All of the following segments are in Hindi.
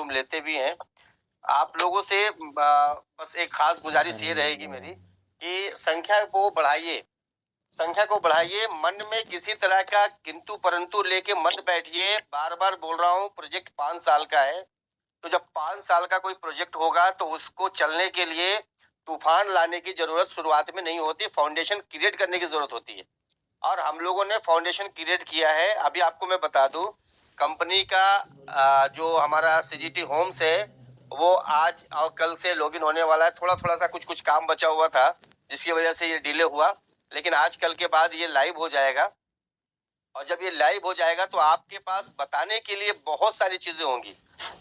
मालूम लेते भी हैं। आप लोगों से बस एक खास गुजारिश ये रहेगी मेरी कि संख्या को बढ़ाइए, मन में किसी तरह का किंतु परंतु लेके मत बैठिए। बार-बार बोल रहा हूँ, प्रोजेक्ट 5 साल का है, तो जब 5 साल का कोई प्रोजेक्ट होगा तो उसको चलने के लिए तूफान लाने की जरूरत शुरुआत में नहीं होती, फाउंडेशन क्रिएट करने की जरूरत होती है। और हम लोगों ने फाउंडेशन क्रिएट किया है। अभी आपको मैं बता दूं, कंपनी का जो हमारा सीजीटी होम्स है वो आज और कल से लॉगिन होने वाला है। थोड़ा सा कुछ काम बचा हुआ था जिसकी वजह से ये डिले हुआ, लेकिन आज कल के बाद ये लाइव हो जाएगा। और जब ये लाइव हो जाएगा तो आपके पास बताने के लिए बहुत सारी चीजें होंगी।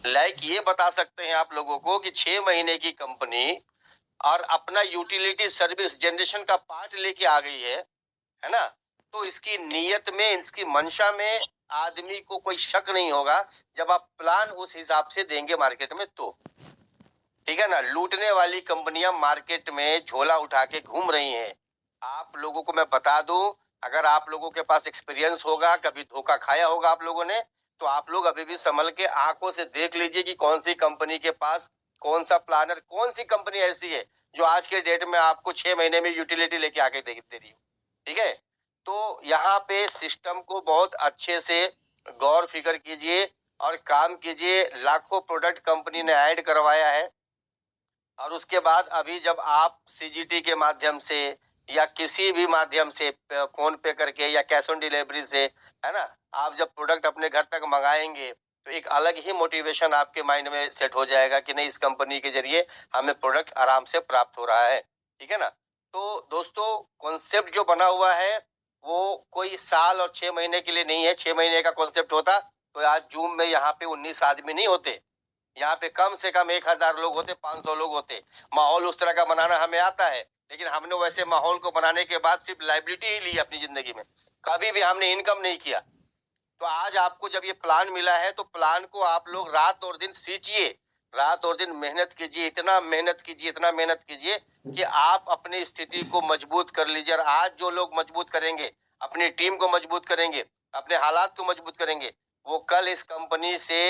लाइक ये बता सकते हैं आप लोगों को कि 6 महीने की कंपनी और अपना यूटिलिटी सर्विस जनरेशन का पार्ट लेके आ गई है ना? तो इसकी नीयत में, इसकी मंशा में आदमी को कोई शक नहीं होगा जब आप प्लान उस हिसाब से देंगे मार्केट में तो। ठीक है ना? लूटने वाली कंपनियां मार्केट में झोला उठा के घूम रही हैं। आप लोगों को मैं बता दूं, अगर आप लोगों के पास एक्सपीरियंस होगा, कभी धोखा खाया होगा आप लोगों ने, तो आप लोग अभी भी संभल के आंखों से देख लीजिए कि कौन सी कंपनी के पास कौन सा प्लानर, कौन सी कंपनी ऐसी है जो आज के डेट में आपको 6 महीने में यूटिलिटी लेके आके दे रही हो। ठीक है? तो यहाँ पे सिस्टम को बहुत अच्छे से गौर फिकर कीजिए और काम कीजिए। लाखों प्रोडक्ट कंपनी ने ऐड करवाया है और उसके बाद अभी जब आप सीजीटी के माध्यम से या किसी भी माध्यम से फोन पे करके या कैश ऑन डिलीवरी से, है ना, आप जब प्रोडक्ट अपने घर तक मंगाएंगे तो एक अलग ही मोटिवेशन आपके माइंड में सेट हो जाएगा कि नहीं, इस कंपनी के जरिए हमें प्रोडक्ट आराम से प्राप्त हो रहा है। ठीक है ना? तो दोस्तों, कॉन्सेप्ट जो बना हुआ है वो कोई साल और 6 महीने के लिए नहीं है। 6 महीने का कॉन्सेप्ट होता तो आज जूम में यहाँ पे 19 आदमी नहीं होते, यहाँ पे कम से कम 1000 लोग होते, 500 लोग होते। माहौल उस तरह का बनाना हमें आता है, लेकिन हमने वैसे माहौल को बनाने के बाद सिर्फ लाइबिलिटी ही ली अपनी जिंदगी में, कभी भी हमने इनकम नहीं किया। तो आज आपको जब ये प्लान मिला है तो प्लान को आप लोग रात और दिन सींचिए, रात और दिन मेहनत कीजिए, इतना मेहनत कीजिए, इतना मेहनत कीजिए कि आप अपनी स्थिति को मजबूत कर लीजिए। और आज जो लोग मजबूत करेंगे, अपनी टीम को मजबूत करेंगे, अपने हालात को मजबूत करेंगे, वो कल इस कंपनी से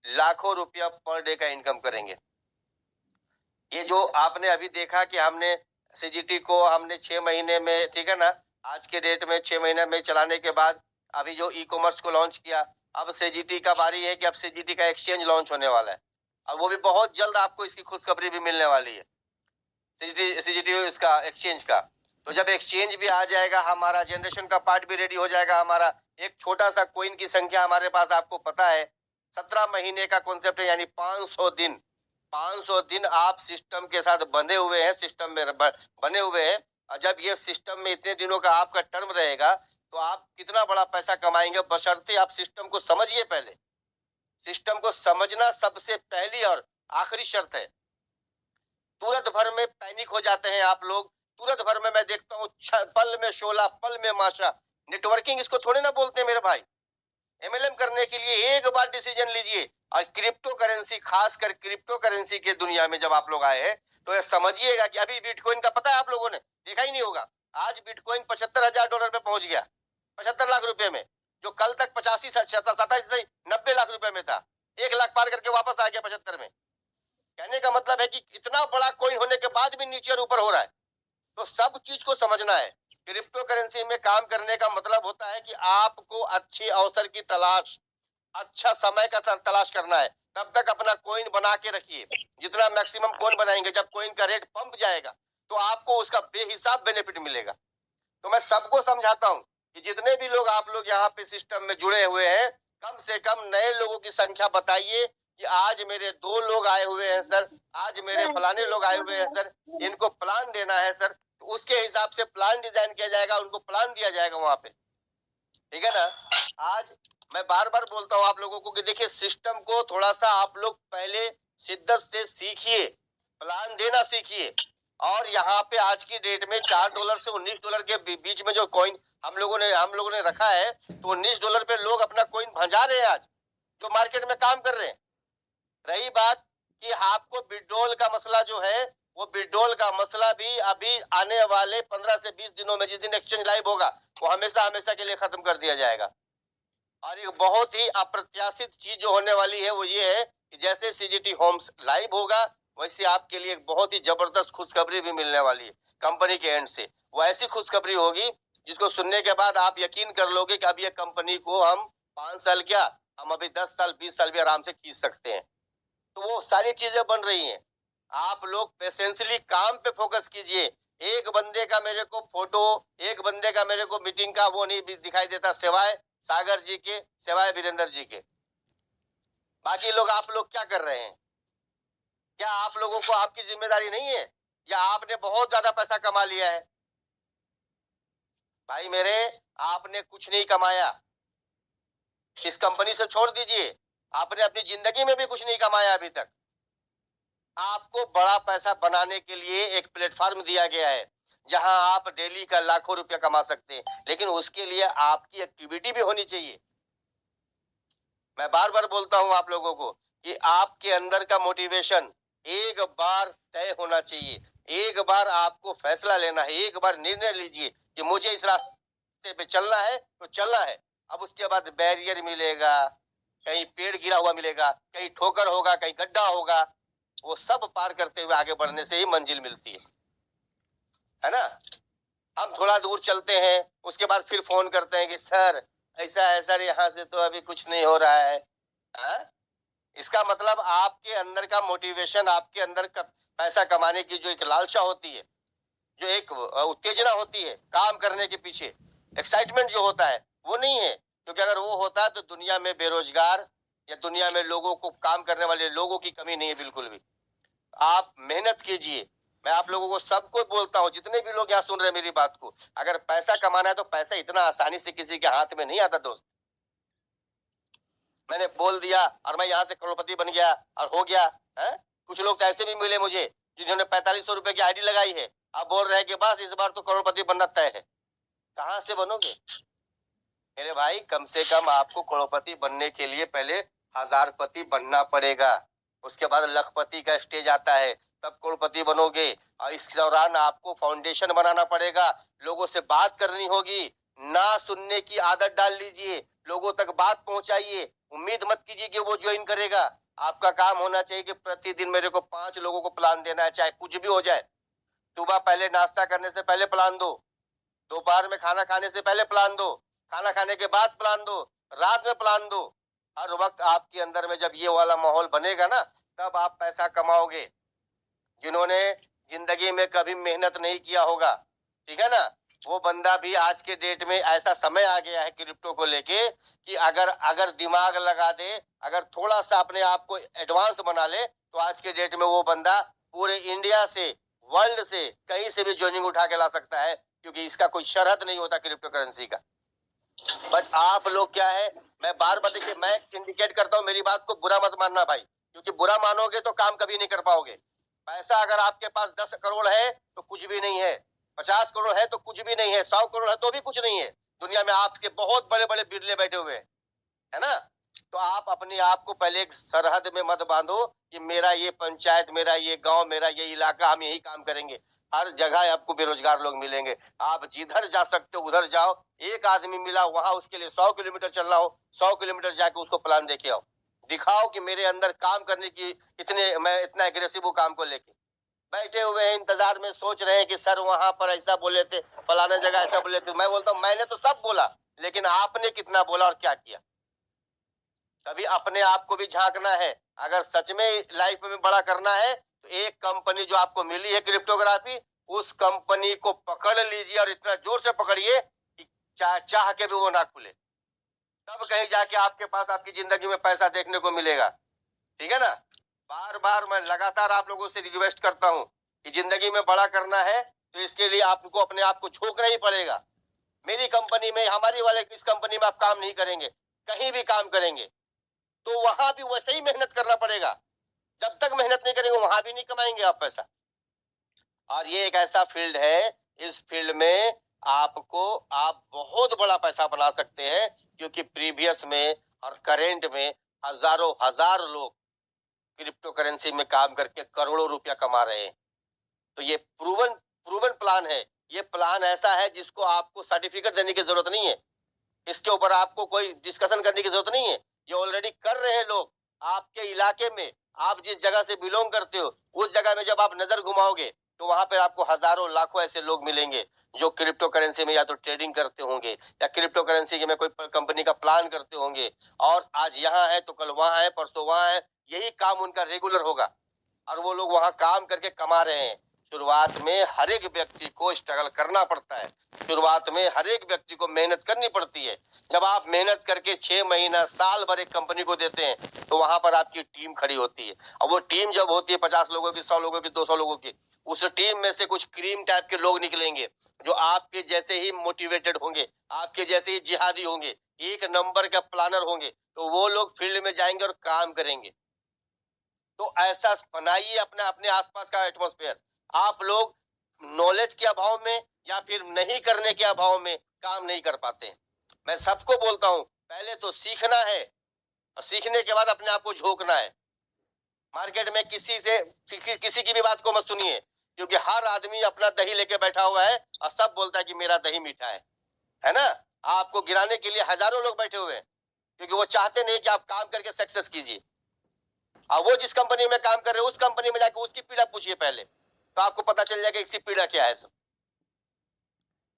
लाखों रुपया पर डे का इनकम करेंगे। ये जो आपने अभी देखा कि हमने सीजीटी को हमने 6 महीने में, ठीक है ना, आज के डेट में 6 महीने में चलाने के बाद अभी जो ई कॉमर्स को लॉन्च किया, अब सीजीटी का बारी है कि अब सीजीटी का एक्सचेंज लॉन्च होने वाला है और वो भी बहुत जल्द आपको इसकी खुशखबरी भी मिलने वाली है, सीजीटी इसका एक्सचेंज का। तो जब एक्सचेंज भी आ जाएगा, हमारा जनरेशन का पार्ट भी रेडी हो जाएगा। हमारा एक छोटा सा कोइन की संख्या हमारे पास, आपको पता है, 17 महीने का कॉन्सेप्ट है, यानी 500 दिन। 500 दिन आप सिस्टम के साथ बंधे हुए हैं, सिस्टम में बने हुए हैं। और जब ये सिस्टम में इतने दिनों का आपका टर्म रहेगा तो आप कितना बड़ा पैसा कमाएंगे, बशर्ते आप सिस्टम को समझिए। पहले सिस्टम को समझना सबसे पहली और आखिरी शर्त है। तुरंत भर में पैनिक हो जाते हैं आप लोग, तुरंत भर में मैं देखता हूँ पल में शोला पल में माशा। नेटवर्किंग इसको थोड़े ना बोलते मेरे भाई। एमएलएम करने के लिए एक बार डिसीजन लीजिए। और क्रिप्टो करेंसी, खासकर क्रिप्टो करेंसी के दुनिया में जब आप लोग आए हैं तो ये समझिएगा कि अभी बिटकॉइन का पता है, आप लोगों ने देखा ही नहीं होगा। आज बिटकॉइन $75,000 पे पहुंच गया, 75 लाख रुपए में, जो कल तक 85 27 से 90 लाख रुपए में था। 1 लाख पार करके वापस आ गया 75 में। कहने का मतलब है कि इतना बड़ा कोइन होने के बाद भी नीचे और ऊपर हो रहा है। तो सब चीज को समझना है। क्रिप्टो करेंसी में काम करने का मतलब होता है कि आपको अच्छे अवसर की तलाश, अच्छा समय का तलाश करना है। तब तक अपना कोइन बना के रखिए। जितना मैक्सिमम कोइन बनाएंगे, जब कोइन का रेट पंप जाएगा तो आपको उसका बेहिसाब बेनिफिट मिलेगा। तो मैं सबको समझाता हूं कि जितने भी लोग आप लोग यहाँ पे सिस्टम में जुड़े हुए हैं, कम से कम नए लोगों की संख्या बताइए कि आज मेरे 2 लोग आए हुए हैं सर, आज मेरे फलाने लोग आए हुए हैं सर, इनको प्लान देना है सर। तो उसके हिसाब से प्लान डिजाइन किया जाएगा, उनको प्लान दिया जाएगा वहां पे। ठीक है ना? आज मैं बार बार बोलता हूँ आप लोगों को कि देखिए, सिस्टम को थोड़ा सा आप लोग पहले शिद्दत से सीखिए, प्लान देना सीखिए। और यहाँ पे आज की डेट में $4 से $19 के बीच में जो कॉइन हम लोगों ने रखा है, तो $19 पे लोग अपना कॉइन भंजा रहे हैं आज, जो मार्केट में काम कर रहे हैं। रही बात कि आपको विड्रॉल का मसला जो है, वो विड्रॉल का मसला भी अभी आने वाले 15 से 20 दिनों में, जिस दिन एक्सचेंज लाइव होगा, वो हमेशा हमेशा के लिए खत्म कर दिया जाएगा। और एक बहुत ही अप्रत्याशित चीज जो होने वाली है वो ये है कि जैसे सीजीटी होम्स लाइव होगा वैसे आपके लिए एक बहुत ही जबरदस्त खुशखबरी भी मिलने वाली है कंपनी के एंड से। वो ऐसी खुशखबरी होगी जिसको सुनने के बाद आप यकीन कर लोगे कि अब ये कंपनी को हम 5 साल क्या, हम अभी 10 साल 20 साल भी आराम से खींच सकते हैं। तो वो सारी चीजें बन रही हैं। आप लोग पेशेंसली काम पे फोकस कीजिए। एक बंदे का मेरे को फोटो, एक बंदे का मेरे को मीटिंग का वो नहीं दिखाई देता, सिवाय सागर जी के, सिवाय वीरेंद्र जी के। बाकी लोग, आप लोग क्या कर रहे हैं? क्या आप लोगों को आपकी जिम्मेदारी नहीं है, या आपने बहुत ज्यादा पैसा कमा लिया है? भाई मेरे, आपने कुछ नहीं कमाया, इस कंपनी से छोड़ दीजिए। आपने अपनी जिंदगी में भी कुछ नहीं कमाया अभी तक। आपको बड़ा पैसा बनाने के लिए एक प्लेटफॉर्म दिया गया है जहां आप डेली का लाखों रुपया कमा सकते हैं, लेकिन उसके लिए आपकी एक्टिविटी भी होनी चाहिए। मैं बार बार बोलता हूं आप लोगों को कि आपके अंदर का मोटिवेशन एक बार तय होना चाहिए। एक बार आपको फैसला लेना है, एक बार निर्णय लीजिए कि मुझे इस रास्ते पे चलना है तो चलना है। अब उसके बाद बैरियर मिलेगा, कहीं पेड़ गिरा हुआ मिलेगा, कहीं ठोकर होगा, कहीं गड्ढा होगा, वो सब पार करते हुए आगे बढ़ने से ही मंजिल मिलती है ना। हम थोड़ा दूर चलते हैं, उसके बाद फिर फोन करते हैं कि सर ऐसा है, सर यहाँ से तो अभी कुछ नहीं हो रहा है। हा? इसका मतलब आपके अंदर का मोटिवेशन, आपके अंदर का पैसा कमाने की जो एक लालसा होती है, जो एक उत्तेजना होती है काम करने के पीछे, एक्साइटमेंट जो होता है, वो नहीं है। क्योंकि अगर वो होता तो दुनिया में बेरोजगार या दुनिया में लोगों को, काम करने वाले लोगों की कमी नहीं है बिल्कुल भी। आप मेहनत कीजिए। मैं आप लोगों को सबको बोलता हूँ, जितने भी लोग यहाँ सुन रहे हैं मेरी बात को, अगर पैसा कमाना है तो पैसा इतना आसानी से किसी के हाथ में नहीं आता दोस्त। मैंने बोल दिया और मैं यहाँ से करोड़पति बन गया और हो गया है। कुछ लोग तो ऐसे भी मिले मुझे जिन्होंने 4500 रुपए की आईडी लगाई है, अब बोल रहे हैं कि बस इस बार तो करोड़पति बनना तय है। कहाँ से बनोगे मेरे भाई? कम से कम आपको करोड़पति बनने के लिए पहले हजारपति बनना पड़ेगा, उसके बाद लखपति का स्टेज आता है, तब करोड़पति बनोगे। और इस दौरान आपको फाउंडेशन बनाना पड़ेगा, लोगों से बात करनी होगी, ना सुनने की आदत डाल लीजिए, लोगों तक बात पहुंचाइए। उम्मीद मत कीजिए कि वो ज्वाइन करेगा। आपका काम होना चाहिए कि प्रतिदिन मेरे को 5 लोगों को प्लान देना है, चाहे कुछ भी हो जाए। सुबह पहले नाश्ता करने से पहले प्लान दो, दोपहर में खाना खाने से पहले प्लान दो, खाना खाने के बाद प्लान दो, रात में प्लान दो। हर वक्त आपके अंदर में जब ये वाला माहौल बनेगा ना, तब आप पैसा कमाओगे। जिन्होंने जिंदगी में कभी मेहनत नहीं किया होगा, ठीक है ना, वो बंदा भी आज के डेट में, ऐसा समय आ गया है क्रिप्टो को लेके कि अगर दिमाग लगा दे, अगर थोड़ा सा अपने आप को एडवांस बना ले, तो आज के डेट में वो बंदा पूरे इंडिया से, वर्ल्ड से, कहीं से भी ज्वाइनिंग उठा के ला सकता है, क्योंकि इसका कोई शरत नहीं होता क्रिप्टो करेंसी का। बट आप लोग क्या है, मैं बार बार, देखिए मैं इंडिकेट करता हूँ, मेरी बात को बुरा मत मानना भाई, क्योंकि बुरा मानोगे तो काम कभी नहीं कर पाओगे। पैसा अगर आपके पास 10 करोड़ है तो कुछ भी नहीं है, 50 करोड़ है तो कुछ भी नहीं है, 100 करोड़ है तो भी कुछ नहीं है। दुनिया में आपके बहुत बड़े बड़े बिरले बैठे हुए हैं, है ना। तो आप अपने आप को पहले एक सरहद में मत बांधो कि मेरा ये पंचायत, मेरा ये गांव, मेरा ये इलाका, हम यही काम करेंगे। हर जगह आपको बेरोजगार लोग मिलेंगे, आप जिधर जा सकते हो उधर जाओ। एक आदमी मिला वहां, उसके लिए 100 किलोमीटर चलना हो, 100 किलोमीटर जाके उसको प्लान देके आओ, दिखाओ कि मेरे अंदर काम करने की इतने, मैं इतना एग्रेसिव हूँ काम को लेके। बैठे हुए हैं इंतजार में, सोच रहे हैं कि सर वहां पर ऐसा बोले थे, फलाना जगह ऐसा बोले थे। मैं बोलता हूँ मैंने तो सब बोला, लेकिन आपने कितना बोला और क्या किया? कभी अपने आप को भी झांकना है। अगर सच में लाइफ में बड़ा करना है तो एक कंपनी जो आपको मिली है क्रिप्टोग्राफी, उस कंपनी को पकड़ लीजिए और इतना जोर से पकड़िए कि चाह के भी वो ना खुले, तब कहीं जाके आपके पास आपकी जिंदगी में पैसा देखने को मिलेगा। ठीक है ना। बार बार मैं लगातार आप लोगों से रिक्वेस्ट करता हूँ कि जिंदगी में बड़ा करना है तो इसके लिए आपको अपने आप को झोंकना ही पड़ेगा। मेरी कंपनी में, हमारी वाले किस कंपनी में आप काम नहीं करेंगे, कहीं भी काम करेंगे तो वहां भी वैसे ही मेहनत करना पड़ेगा। जब तक मेहनत नहीं करेंगे वहां भी नहीं कमाएंगे आप पैसा। और ये एक ऐसा फील्ड है, इस फील्ड में आप बहुत बड़ा पैसा बना सकते हैं, क्योंकि प्रीवियस में और करेंट में हजारों हजार लोग क्रिप्टो करेंसी में काम करके करोड़ों रुपया कमा रहे हैं। तो ये प्रूवन प्लान है। ये प्लान ऐसा है जिसको आपको सर्टिफिकेट देने की जरूरत नहीं है, इसके ऊपर आपको कोई डिस्कशन करने की जरूरत नहीं है, ये ऑलरेडी कर रहे हैं लोग। आपके इलाके में, आप जिस जगह से बिलोंग करते हो उस जगह में जब आप नजर घुमाओगे तो वहां पर आपको हजारों लाखों ऐसे लोग मिलेंगे जो क्रिप्टो करेंसी में या तो ट्रेडिंग करते होंगे या क्रिप्टो करेंसी में कोई कंपनी का प्लान करते होंगे, और आज यहाँ है तो कल वहां है, परसों वहां है, यही काम उनका रेगुलर होगा और वो लोग वहां काम करके कमा रहे हैं। शुरुआत में हर एक व्यक्ति को स्ट्रगल करना पड़ता है, शुरुआत में हर एक व्यक्ति को मेहनत करनी पड़ती है। जब आप मेहनत करके 6 महीना साल भर एक कंपनी को देते हैं तो वहां पर आपकी टीम खड़ी होती है, और वो टीम जब होती है 50 लोगों की, 100 लोगों की, 200 लोगों की, उस टीम में से कुछ क्रीम टाइप के लोग निकलेंगे जो आपके जैसे ही मोटिवेटेड होंगे, आपके जैसे ही जिहादी होंगे, एक नंबर का प्लानर होंगे, तो वो लोग फील्ड में जाएंगे और काम करेंगे। तो ऐसा बनाइए अपने अपने आसपास का एटमॉस्फेयर। आप लोग नॉलेज के अभाव में या फिर नहीं करने के अभाव में काम नहीं कर पाते हैं। मैं सबको बोलता हूं, पहले तो सीखना है और सीखने के बाद अपने आप को झोंकना है। मार्केट में किसी की भी बात को मत सुनिए, क्योंकि हर आदमी अपना दही लेके बैठा हुआ है और सब बोलता है कि मेरा दही मीठा है ना। आपको गिराने के लिए हजारों लोग बैठे हुए हैं, क्योंकि वो चाहते नहीं कि आप काम करके सक्सेस कीजिए। और वो जिस कंपनी में काम कर रहे हैं उस कंपनी में जाकर उसकी पीड़ा पूछिए पहले, तो आपको पता चल जाएगा इसकी पीड़ा क्या है। सब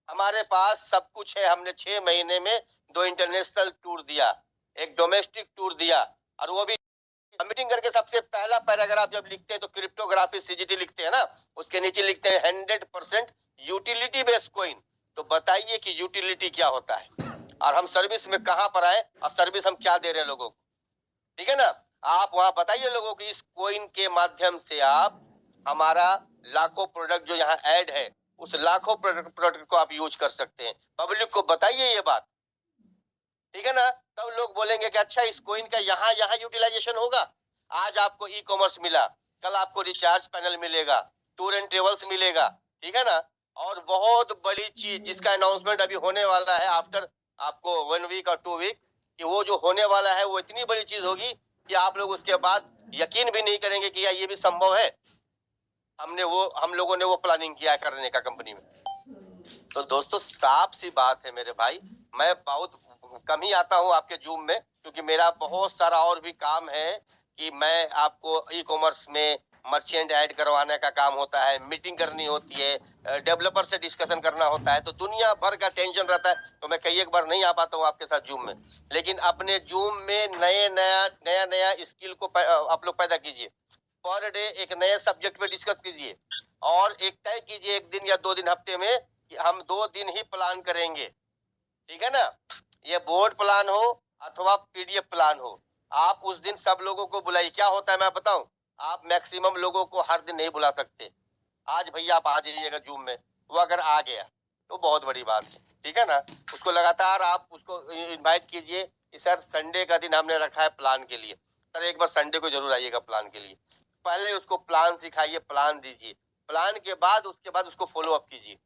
हमारे पास सब कुछ है। हमने 6 महीने में 2 इंटरनेशनल टूर दिया, एक डोमेस्टिक टूर दिया, और वो भी मीटिंग करके सबसे पहला पैराग्राफ जब लिखते हैं तो क्रिप्टोग्राफी सीजीटी लिखते हैं ना, उसके नीचे लिखते हैं 100% यूटिलिटी बेस्ड कॉइन। तो बताइए कि यूटिलिटी क्या होता है और हम सर्विस में कहां पर आए और सर्विस हम क्या दे रहे हैं लोगों को, ठीक है ना। आप वहां बताइए लोगों को इस कॉइन के माध्यम से आप हमारा लाखों प्रोडक्ट जो यहाँ ऐड है उस लाखों प्रोडक्ट को आप यूज कर सकते हैं। पब्लिक को बताइए ये बात, ठीक है ना। तब लोग बोलेंगे कि अच्छा इस कॉइन का यहाँ यहाँ यूटिलाइजेशन होगा। आज आपको ई कॉमर्स मिला, कल आपको रिचार्ज पैनल मिलेगा, टूर एंड ट्रेवल्स मिलेगा, ठीक है ना। और बहुत बड़ी चीज जिसका अनाउंसमेंट अभी होने वाला है आफ्टर आपको 1 वीक और 2 वीक, कि वो जो होने वाला है वो इतनी बड़ी चीज होगी कि आप लोग उसके बाद यकीन भी नहीं करेंगे कि यार ये भी संभव है। हम लोगों ने वो प्लानिंग किया करने का कंपनी में। तो दोस्तों साफ सी बात है मेरे भाई, मैं बहुत कम ही आता हूँ आपके जूम में, क्योंकि मेरा बहुत सारा और भी काम है कि मैं आपको ई कॉमर्स में मर्चेंट ऐड करवाने का काम होता है, मीटिंग करनी होती है, डेवलपर से डिस्कशन करना होता है, तो दुनिया भर का टेंशन रहता है। तो मैं कई एक बार नहीं आ पाता हूँ आपके साथ जूम में, लेकिन अपने जूम में नया स्किल को आप लोग पैदा कीजिए। पर डे एक नए सब्जेक्ट पे डिस्कस कीजिए और एक तय कीजिए 1 दिन या 2 दिन हफ्ते में कि हम 2 दिन ही प्लान करेंगे, ठीक है ना। ये बोर्ड प्लान हो अथवा पीडीएफ प्लान हो, आप उस दिन सब लोगों को बुलाइए। क्या होता है मैं बताऊं, आप मैक्सिमम लोगों को हर दिन नहीं बुला सकते। आज भैया आप आ जाइएगा जूम में, वो अगर आ गया तो बहुत बड़ी बात है, ठीक है ना। उसको लगातार आप उसको इनवाइट कीजिए कि सर संडे का दिन हमने रखा है प्लान के लिए, सर एक बार संडे को जरूर आइएगा प्लान के लिए। पहले उसको प्लान सिखाइए, प्लान दीजिए, प्लान के बाद उसके बाद उसको फॉलो अप कीजिए।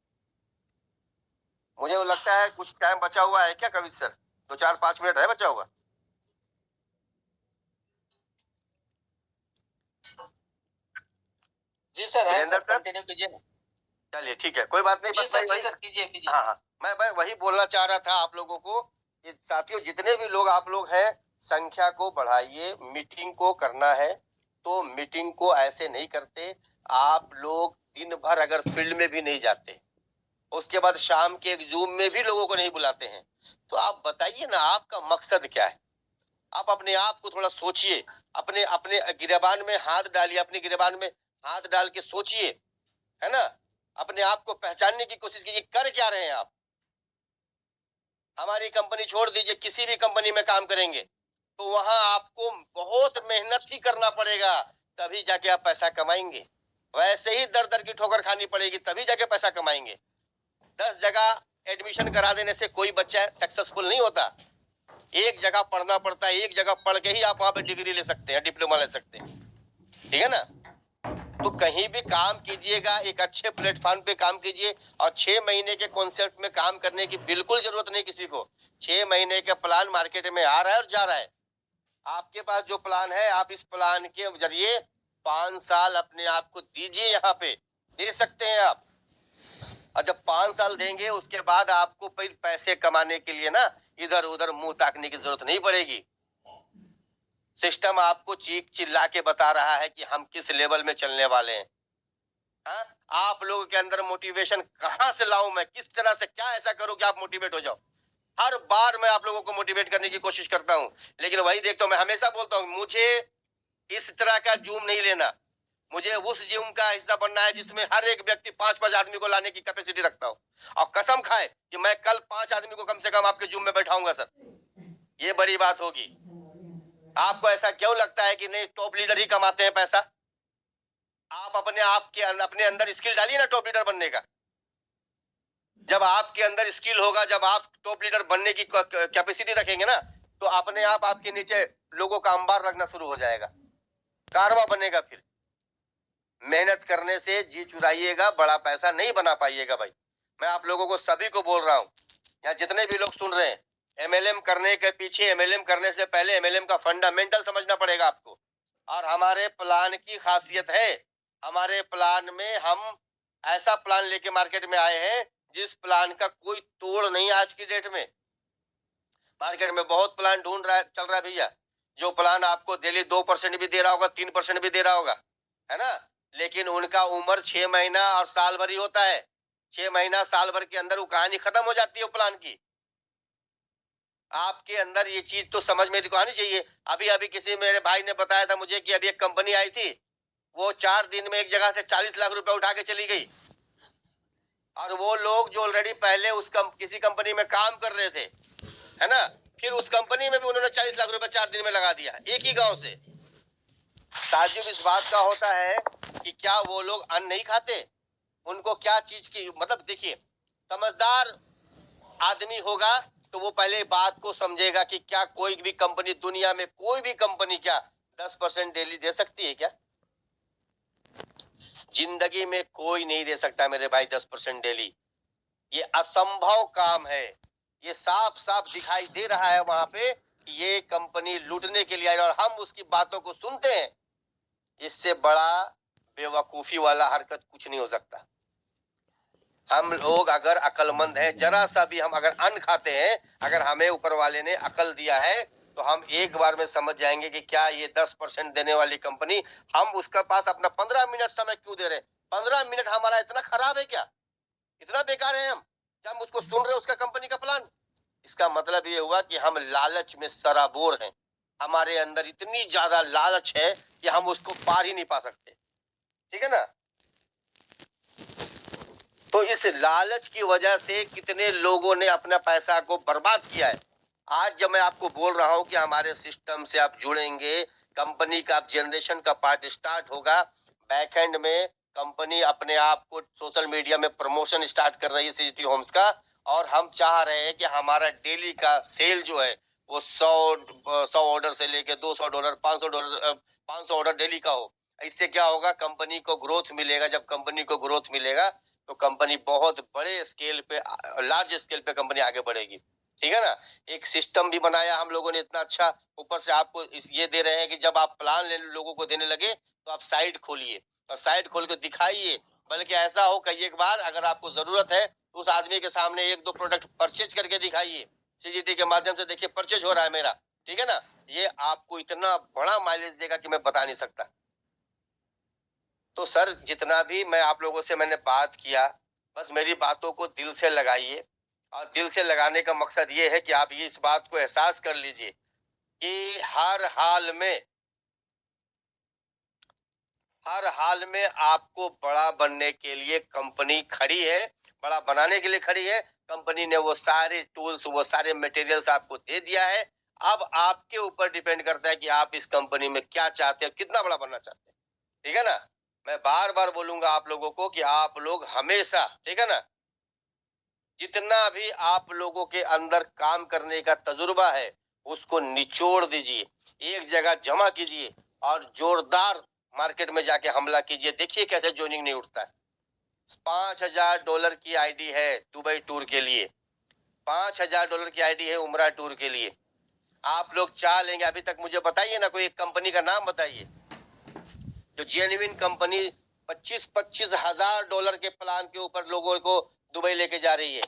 मुझे वो लगता है कुछ टाइम बचा हुआ है क्या कवित सर, 2-4-5 मिनट है बचा हुआ। जी सर है सर, कंटिन्यू कीजिए। चलिए ठीक है, कोई बात नहीं, जी सर, जी सर कीजिए कीजिए। हाँ, मैं वही बोलना चाह रहा था आप लोगों को कि साथियों जितने भी लोग आप लोग हैं संख्या को बढ़ाइए। मीटिंग को करना है तो मीटिंग को ऐसे नहीं करते, आप लोग दिन भर अगर फील्ड में भी नहीं जाते, उसके बाद शाम के एक जूम में भी लोगों को नहीं बुलाते हैं, तो आप बताइए ना आपका मकसद क्या है। आप अपने आप को थोड़ा सोचिए, अपने अपने गिरेबान में हाथ डालिए, अपने गिरेबान में हाथ डाल के सोचिए, है ना। अपने आप को पहचानने की कोशिश कीजिए, कर क्या रहे हैं आप। हमारी कंपनी छोड़ दीजिए, किसी भी कंपनी में काम करेंगे तो वहां आपको बहुत मेहनत ही करना पड़ेगा, तभी जाके आप पैसा कमाएंगे। वैसे ही दर दर की ठोकर खानी पड़ेगी तभी जाके पैसा कमाएंगे। 10 जगह एडमिशन करा देने से कोई बच्चा सक्सेसफुल नहीं होता। एक जगह पढ़ना पड़ता है, एक जगह पढ़ के ही आप वहां पे डिग्री ले सकते हैं, डिप्लोमा ले सकते हैं, ठीक है ना। तो कहीं भी काम कीजिएगा एक अच्छे प्लेटफॉर्म पे काम कीजिए, और 6 महीने के कॉन्सेप्ट में काम करने की बिल्कुल जरूरत नहीं किसी को। 6 महीने का प्लान मार्केट में आ रहा है और जा रहा है। आपके पास जो प्लान है आप इस प्लान के जरिए 5 साल अपने आप को दीजिए, यहाँ पे दे सकते हैं आप। और जब 5 साल देंगे उसके बाद आपको फिर पैसे कमाने के लिए ना इधर उधर मुंह ताकने की जरूरत नहीं पड़ेगी। सिस्टम आपको चीख चिल्ला के बता रहा है कि हम किस लेवल में चलने वाले हैं। हाँ? आप लोगों के अंदर मोटिवेशन कहां से लाऊं मैं, किस तरह से, क्या ऐसा करूं कि आप मोटिवेट हो जाओ। हर बार मैं आप लोगों को मोटिवेट करने की कोशिश करता हूं, लेकिन वही देखता हूं, मैं हमेशा बोलता हूं मुझे इस तरह का जूम नहीं लेना, मुझे उस जिम का हिस्सा बनना है जिसमें हर एक व्यक्ति 5-5 आदमी को लाने की कैपेसिटी रखता हो, और कसम खाए कि मैं कल 5 आदमी को कम से कम आपके जिम में बैठाऊंगा सर। ये बड़ी बात होगी। आपको ऐसा क्यों लगता है कि नहीं टॉप लीडर ही कमाते हैं पैसा? आप अपने अंदर स्किल डालिए ना टॉप लीडर बनने का। जब आपके अंदर स्किल होगा, जब आप टॉप लीडर बनने की कैपेसिटी रखेंगे ना, तो अपने आप आपके नीचे लोगों का अंबार लगना शुरू हो जाएगा, कारवा बनेगा। फिर मेहनत करने से जी चुराइएगा, बड़ा पैसा नहीं बना पाइएगा भाई। मैं आप लोगों को सभी को बोल रहा हूं, यहाँ जितने भी लोग सुन रहे हैं, एमएलएम करने के पीछे, एमएलएम करने से पहले एमएलएम का फंडामेंटल समझना पड़ेगा आपको। और हमारे प्लान की खासियत है, हमारे प्लान में हम ऐसा प्लान लेके मार्केट में आए हैं जिस प्लान का कोई तोड़ नहीं। आज की डेट में मार्केट में बहुत प्लान ढूंढ रहा है, चल रहा है भैया, जो प्लान आपको डेली 2% भी दे रहा होगा, 3% भी दे रहा होगा, है ना, लेकिन उनका उम्र 6 महीना और साल भर ही होता है। 6 महीना साल भर के अंदर वो कहानी खत्म हो जाती है वो प्लान की। आपके अंदर ये चीज तो समझ में आनी चाहिए। अभी अभी किसी मेरे भाई ने बताया था मुझे कि अभी एक कंपनी आई थी, वो 4 दिन में एक जगह से 40 लाख रुपए उठा के चली गई, और वो लोग जो ऑलरेडी पहले किसी कंपनी में काम कर रहे थे, है ना, फिर उस कंपनी में भी उन्होंने 40 लाख रुपए 4 दिन में लगा दिया, एक ही गांव से। ताज्जुब इस बात का होता है कि क्या वो लोग अन्न नहीं खाते, उनको क्या चीज की, मतलब देखिए, समझदार आदमी होगा तो वो पहले बात को समझेगा कि क्या कोई भी कंपनी, दुनिया में कोई भी कंपनी क्या 10% डेली दे सकती है क्या? जिंदगी में कोई नहीं दे सकता मेरे भाई 10% डेली, ये असंभव काम है। ये साफ साफ दिखाई दे रहा है वहां पे कि ये कंपनी लूटने के लिए आई, और हम उसकी बातों को सुनते हैं। इससे बड़ा बेवकूफी वाला हरकत कुछ नहीं हो सकता। हम लोग अगर अकलमंद हैं, जरा सा भी हम अगर अन्न खाते हैं, अगर हमें ऊपर वाले ने अकल दिया है, तो हम एक बार में समझ जाएंगे कि क्या ये 10% देने वाली कंपनी, हम उसका पास अपना 15 मिनट समय क्यों दे रहे हैं? 15 मिनट हमारा इतना खराब है क्या, इतना बेकार है हम, क्या हम उसको सुन रहे हैं उसका कंपनी का प्लान? इसका मतलब ये हुआ कि हम लालच में सराबोर हैं, हमारे अंदर इतनी ज्यादा लालच है कि हम उसको पार ही नहीं पा सकते। ठीक है ना? तो इस लालच की वजह से कितने लोगों ने अपना पैसा को बर्बाद किया है। आज जब मैं आपको बोल रहा हूं कि हमारे सिस्टम से आप जुड़ेंगे, कंपनी का जनरेशन का पार्ट स्टार्ट होगा, बैकएंड में कंपनी अपने आप को सोशल मीडिया में प्रमोशन स्टार्ट कर रही है सीजीटी होम्स का, और हम चाह रहे हैं कि हमारा डेली का सेल जो है वो 100 ऑर्डर से लेके $200, $500, 500 ऑर्डर डेली का हो। इससे क्या होगा, कंपनी को ग्रोथ मिलेगा। जब कंपनी को ग्रोथ मिलेगा तो कंपनी बहुत बड़े स्केल पे, लार्ज स्केल पे कंपनी आगे बढ़ेगी। ठीक है ना? एक सिस्टम भी बनाया हम लोगों ने इतना अच्छा, ऊपर से आपको ये दे रहे हैं कि जब आप प्लान लोगों को देने लगे तो आप साइट खोलिए, और साइट खोल के दिखाइए, बल्कि ऐसा हो कई एक बार अगर आपको जरूरत है तो उस आदमी के सामने 1-2 प्रोडक्ट परचेज करके दिखाइए, सीजीटी के माध्यम से, देखिए परचेज हो रहा है मेरा। ठीक है ना? ये आपको इतना बड़ा माइलेज देगा कि मैं बता नहीं सकता। तो सर, जितना भी मैं आप लोगों से मैंने बात किया, बस मेरी बातों को दिल से लगाइए, और दिल से लगाने का मकसद ये है कि आप ये इस बात को एहसास कर लीजिए कि हर हाल में आपको बड़ा बनने के लिए कंपनी खड़ी है, बड़ा बनाने के लिए खड़ी है। कंपनी ने वो सारे टूल्स, वो सारे मटेरियल्स आपको दे दिया है। अब आपके ऊपर डिपेंड करता है कि आप इस कंपनी में क्या चाहते हैं, कितना बड़ा बनना चाहते हैं। ठीक है ना? मैं बार बार बोलूंगा आप लोगों को कि आप लोग हमेशा, ठीक है ना, जितना भी आप लोगों के अंदर काम करने का तजुर्बा है उसको निचोड़ दीजिए, एक जगह जमा कीजिए, और जोरदार मार्केट में जाके हमला कीजिए। देखिए कैसे ज्वाइनिंग नहीं उठता है। $5000 की आईडी है दुबई टूर के लिए, $5000 की आईडी है उमरा टूर के लिए। आप लोग चाह लेंगे, अभी तक मुझे बताइए ना कोई एक कंपनी का नाम बताइए जो जेन्युइन कंपनी $25,000 के प्लान के ऊपर लोगों को दुबई लेके जा रही है,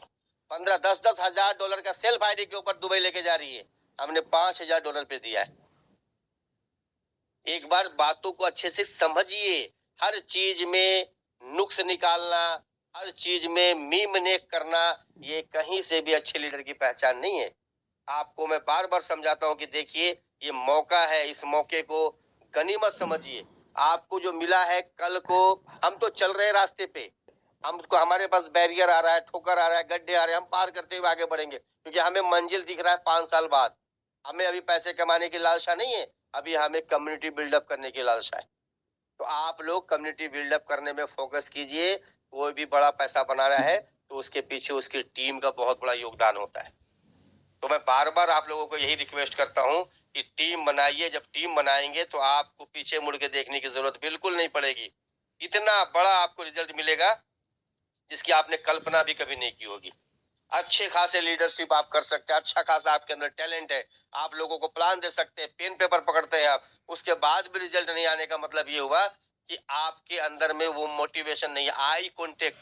15-10 हजार $10 का सेल्फ आईडी के ऊपर दुबई लेके जा रही है। हमने $5000 पे दिया है। एक बार बातों को अच्छे से समझिए। हर चीज में नुक्स निकालना, हर चीज में मीम नेक करना, ये कहीं से भी अच्छे लीडर की पहचान नहीं है। आपको मैं बार बार समझाता हूं कि देखिए, ये मौका है, इस मौके को गनीमत समझिए। आपको जो मिला है कल को, हम तो चल रहे रास्ते पे, हमको हमारे पास बैरियर आ रहा है, ठोकर आ रहा है, गड्ढे आ रहे हैं, हम पार करते हुए आगे बढ़ेंगे, क्योंकि हमें मंजिल दिख रहा है 5 साल बाद। हमें अभी पैसे कमाने की लालसा नहीं है, अभी हमें कम्युनिटी बिल्डअप करने की लालसा है। तो आप लोग कम्युनिटी बिल्डअप करने में फोकस कीजिए। कोई भी बड़ा पैसा बना रहा है तो उसके पीछे उसकी टीम का बहुत बड़ा योगदान होता है। तो मैं बार बार आप लोगों को यही रिक्वेस्ट करता हूं कि टीम बनाइए। जब टीम बनाएंगे तो आपको पीछे मुड़ के देखने की जरूरत बिल्कुल नहीं पड़ेगी। इतना बड़ा आपको रिजल्ट मिलेगा जिसकी आपने कल्पना भी कभी नहीं की होगी। अच्छे खासे लीडरशिप आप कर सकते हैं, अच्छा खासा आपके अंदर टैलेंट है, आप लोगों को प्लान दे सकते हैं, पेन पेपर पकड़ते हैं आप, उसके बाद भी रिजल्ट नहीं आने का मतलब ये हुआ कि आपके अंदर में वो मोटिवेशन नहीं है। आई कॉन्टेक्ट,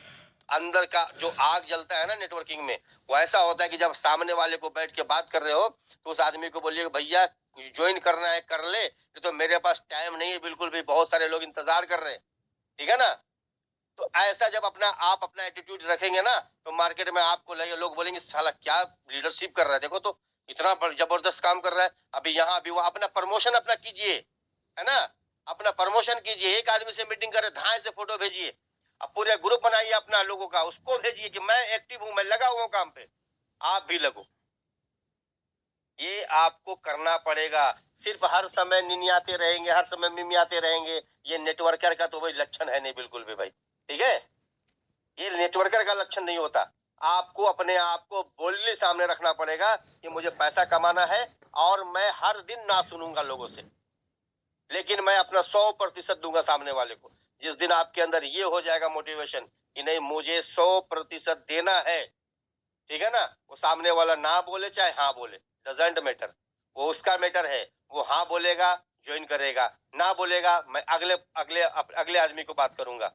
अंदर का जो आग जलता है ना नेटवर्किंग में, वो ऐसा होता है कि जब सामने वाले को बैठ के बात कर रहे हो तो उस आदमी को बोलिए भैया ज्वाइन करना है कर ले, तो मेरे पास टाइम नहीं है बिल्कुल भी, बहुत सारे लोग इंतजार कर रहे हैं। ठीक है ना? तो ऐसा जब आप अपना एटीट्यूड रखेंगे ना, तो मार्केट में आपको लोग बोलेंगे साला क्या लीडरशिप कर रहा है, देखो तो इतना जबरदस्त काम कर रहा है, अभी यहाँ अभी वहां। अपना प्रमोशन अपना कीजिए, है ना? अपना प्रमोशन कीजिए। एक आदमी से मीटिंग करे, धाए से फोटो भेजिए। अब पूरे ग्रुप बनाइए अपना लोगों का, उसको भेजिए कि मैं एक्टिव हूं, मैं लगा हुआ काम पे, आप भी लगो। ये आपको करना पड़ेगा। सिर्फ हर समय निनियाते रहेंगे, हर समय मिमियाते रहेंगे, ये नेटवर्कर का तो वही लक्षण है नहीं बिल्कुल भी भाई। ठीक है? ये नेटवर्कर का लक्षण नहीं होता। आपको अपने आप को बोल्डली सामने रखना पड़ेगा कि मुझे पैसा कमाना है और मैं हर दिन ना सुनूंगा लोगों से, लेकिन मैं अपना 100% दूंगा सामने वाले को। जिस दिन आपके अंदर ये हो जाएगा मोटिवेशन कि नहीं मुझे 100% देना है, ठीक है ना? वो सामने वाला ना बोले चाहे हाँ बोले, डजेंट मैटर, वो उसका मैटर है। वो हाँ बोलेगा, ज्वाइन करेगा, ना बोलेगा, मैं अगले अगले अगले आदमी को बात करूंगा।